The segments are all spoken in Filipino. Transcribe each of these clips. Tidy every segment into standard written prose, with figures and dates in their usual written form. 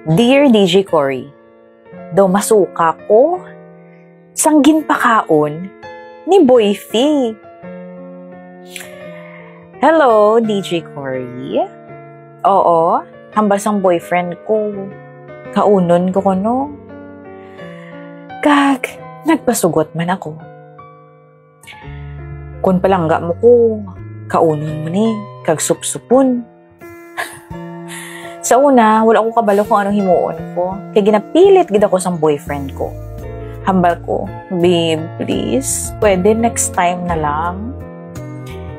Dear DJ Cory, daw masuka ko, sanggin pakaon ni Boy Fee. Hello, DJ Cory. Oo, hambas ang boyfriend ko. Kaunon ko no. Kag, nagpasugot man ako. Kung palangga mo ko, kaunon mo ni, kag supsupon. Sa una, wala ko kabalo kung anong himuon ko. Kaya ginapilit gid ako sa boyfriend ko. Hambal ko, babe, please, pwede next time na lang.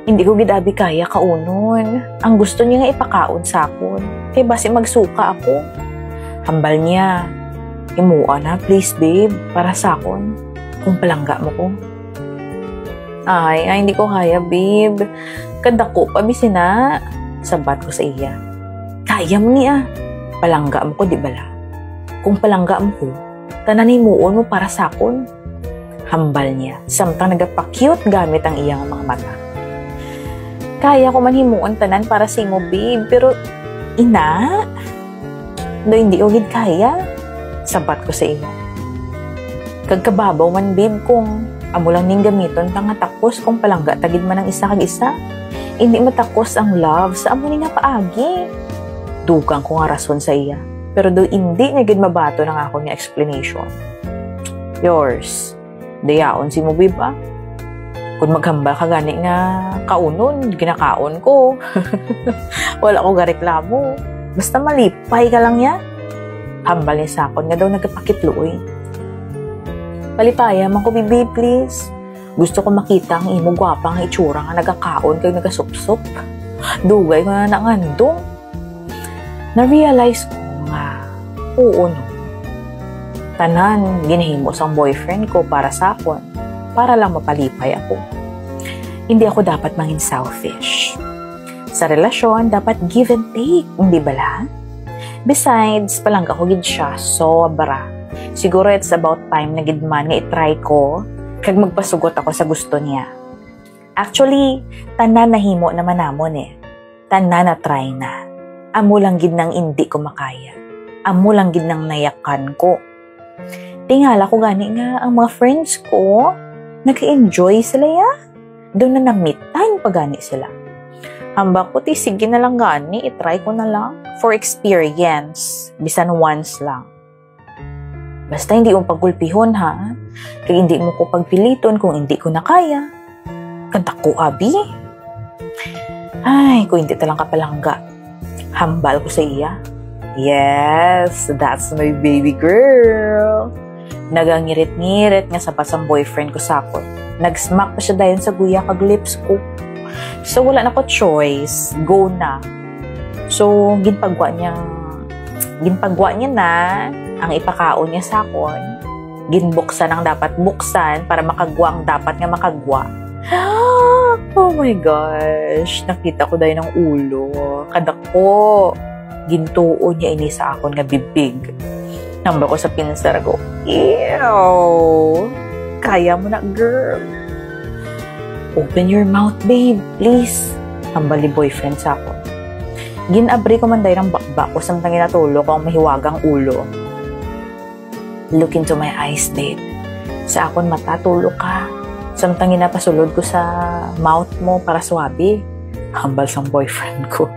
Hindi ko gid abi kaya kaunon. Ang gusto niya nga ipakaon sa akon. Kaya basi magsuka ako. Hambal niya, himuon na, please babe, para sa akon. Kung palangga mo ko. Ay, hindi ko kaya, babe. Kadako pa bisina. Sabat ko sa iya. Kaya mo niya. Palangga mo ko, di bala? Kung palangga mo ko, tananimuon mo para sa akon. Hambal niya. Samtang nagapakyut gamit ang iyang mga mata. Kaya ko man himuon tanan para sa imo, babe. Pero, ina? Do hindi ko gid kaya. Sabat ko sa iya. Kagkababaw man, babe, kung amo lang ning gamiton tanga takos kung palangga tagid man ang isa kag isa. Hindi matakos ang love sa amo ni nga paagi. Dugang ko nga rason sa iya. Pero do hindi nga gid mabato ng ako ni explanation. Yours. Dayaon si mo, babe, ah. Kung maghambal ka gani nga kaunon, ginakaon ko. Wala ko gareklamo. Basta malipay ka lang ya. Hambal niya sa akon nga daw nagkapakitluoy. Palipaya man ko, babe, please. Gusto ko makita ang imo gwapa nga itsura nga nagakaon kay nagasupsup. Dugay ko na nangandong. Na-realize ko nga, oo no. Tanan, ginahimo sang boyfriend ko para sa akon. Para lang mapalipay ako. Hindi ako dapat mangin selfish. Sa relasyon, dapat give and take, hindi bala? Besides, palangga ko gid siya, sobra. Siguro it's about time na gid man nga itry ko kag magpasugot ako sa gusto niya. Actually, tanan nahimo naman namon eh. Tanan na try na. Amo lang gid nang hindi ko makaya. Amo lang gid nang nayakan ko. Tingala ko gani nga ang mga friends ko, nag-enjoy sila ya. Doon na namitan pa gani sila. Hamba ko, sige na lang gani, itry ko na lang. For experience, bisan once lang. Basta hindi mo pagkulpihon, ha? Kaya hindi mo ko pagpiliton kung hindi ko na kaya. Kanta ko, abi. Ay, kung hindi talang kapalangga. Hambal ko sa iya. Yes, that's my baby girl. Nagangirit-ngirit nga sa pasang boyfriend ko sa akon. Nag-smack pa siya dayon sa guya kag lips ko. So, wala na ko choice. Go na. So, ginpagwa niya na ang ipakaon niya sa akon. Ginbuksan ang dapat buksan para makagwa ang dapat nga makagwa. Oh my gosh. Nakita ko dahil ng ulo. Kadako. Gintuon niya ini sa akon nga bibig. Namba ko sa pinsar ko. Ew. Kaya mo na, girl. Open your mouth, babe. Please. Hambali boyfriend sa akon. Ginabri ko man dahil ng bakbak ko samtang ginatulo ko ang mahiwagang ulo. Look into my eyes, babe. Sa akon mata, tulo ka. Samtang ginapasulod ko sa mouth mo para swabe. Hambal sang boyfriend ko.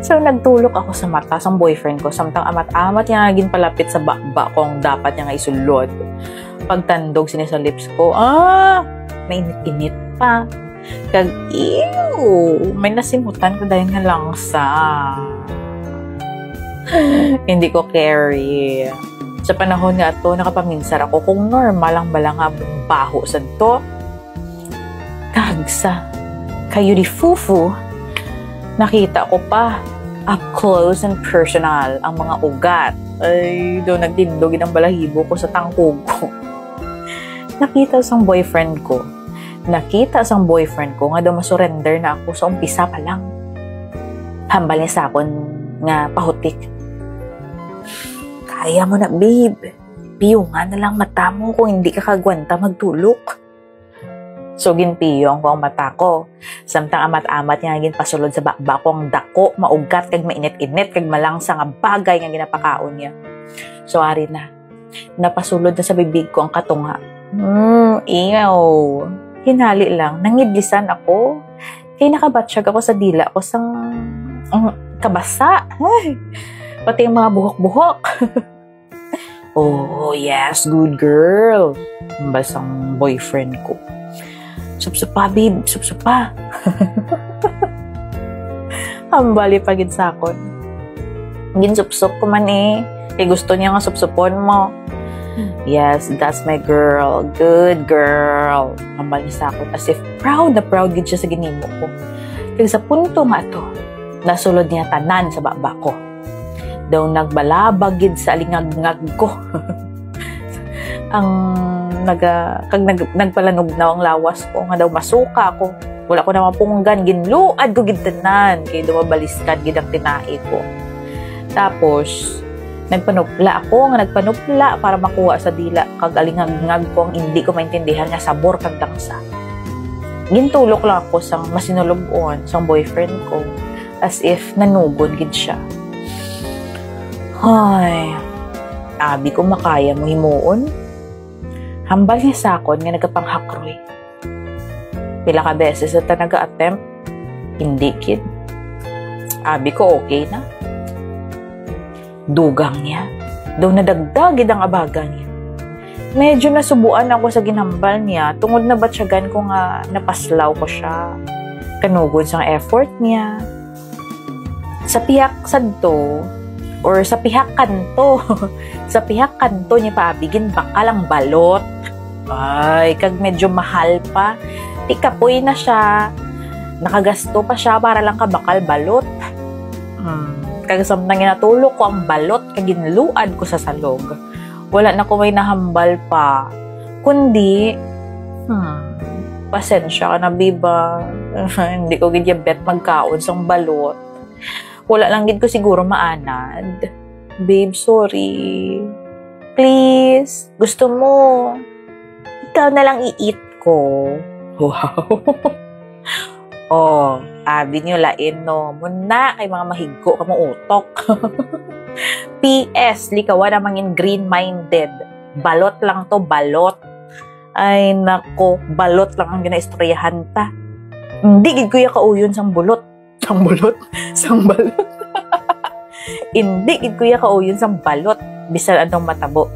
So, nagtulok ako sa mata sang boyfriend ko. Samtang amat-amat niya naging palapit sa bakba kung dapat niya nga isulod. Pagtandog siya sa lips ko, may init-init pa. Kag, ew, may nasimutan ko dahil nga langsa. Hindi ko carry. Sa panahon nga to, nakapaminsar ako kung normal lang ba lang abong baho sa to. Kagsa, kayo di fufu, nakita ko pa, up close and personal, ang mga ugat. Ay, doon nagtindogin ang balahibo ko sa tangkog ko. Nakita sang boyfriend ko nga daw masurrender na ako sa umpisa pa lang. Hambal niya sa akon nga pahutik. Kaya mo na, babe. Piyungan na lang mata mo kung hindi ka kagwanta magtulok. So, ginpiyong ko ang mata ko. Samtang amat-amat nga ginpasulod sa bakba ko ang dako, maugat, kag mainit-init, kag malangsa nga bagay nga ginapakaon niya. So, ari na. Napasulod na sa bibig ko ang katunga. Ew. Hinali lang. Nangiblisan ako. Kaya nakabatsyag ako sa dila ko sang kabasa. Ay, pati yung mga buhok-buhok. Oh, yes. Good girl. Basang boyfriend ko. Supsupa, babe. Supsupa. Hambali pagid sa akon. Ginsupsup ko man eh. Kaya gusto niya nga supsupon mo. Yes, that's my girl. Good girl. Hambali sa akon. As if proud na proud gid siya sa ginimo ko. Kaya sa punto nga to, nasulod niya tanan sa baba ko. Daw nagbalabag gid sa alingag-ngag ko. Ang nagpalanog na ang lawas ko nga daw masuka ako. Wala ko na mapunggan, ginluad ko gintanan kay dumabaliskan gid ang tinai ko. Tapos nagpanupla para makuha sa dila kag alingag-ngag ko ang hindi ko maintindihan nga sabor kag taksa. Gintulok lang ako sang masinulog-on sang boyfriend ko as if nanugod gid siya. Ay, abi ko makaya mo himuon. Hambal niya sa akon nga nagkapanghakroy. Pila ka beses na ta nag-attempt, hindi kid. Abi ko okay na. Dugang niya. Daw nadagdagid ang abaga niya. Medyo nasubuan ako sa ginambal niya tungod na batsyagan ko nga napaslaw ko siya. Kanugod sang effort niya. Sa piyak sadto, or sa pihak kanto. Sa pihak kanto niya paabigin bakal ang balot. Ay, kag medyo mahal pa. Ikapoy na siya. Nakagasto pa siya para lang kabakal balot. Kag samtang ginatulok ko ang balot kag ginluad ko sa salog. Wala na ko may nahambal pa. Kundi, pasensya ka na, biba. Hindi ko gid bet magkaon sang balot. Wala lang gid ko siguro maanad. Babe, sorry. Please, gusto mo, ikaw na lang i-eat ko. Wow. Oh, abi nyo lain no. Muna kay mga mahiggo ka mo utok. PS, likawa namang green-minded. Balot lang to, balot. Ay, nako, balot lang ang ginaistoryahan ta. Hindi gid kuya kauyon sang bulot. Sang bulot? Sang balot? Hindi gid kuya kauyon sang balot. Bisan anong matabo.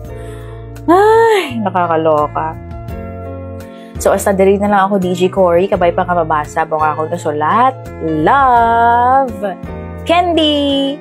Ay, nakakaloka. So, hasta dali na lang ako, DJ Cory. Kabay pa kababasa. Bong ako nasulat. Love! Candy!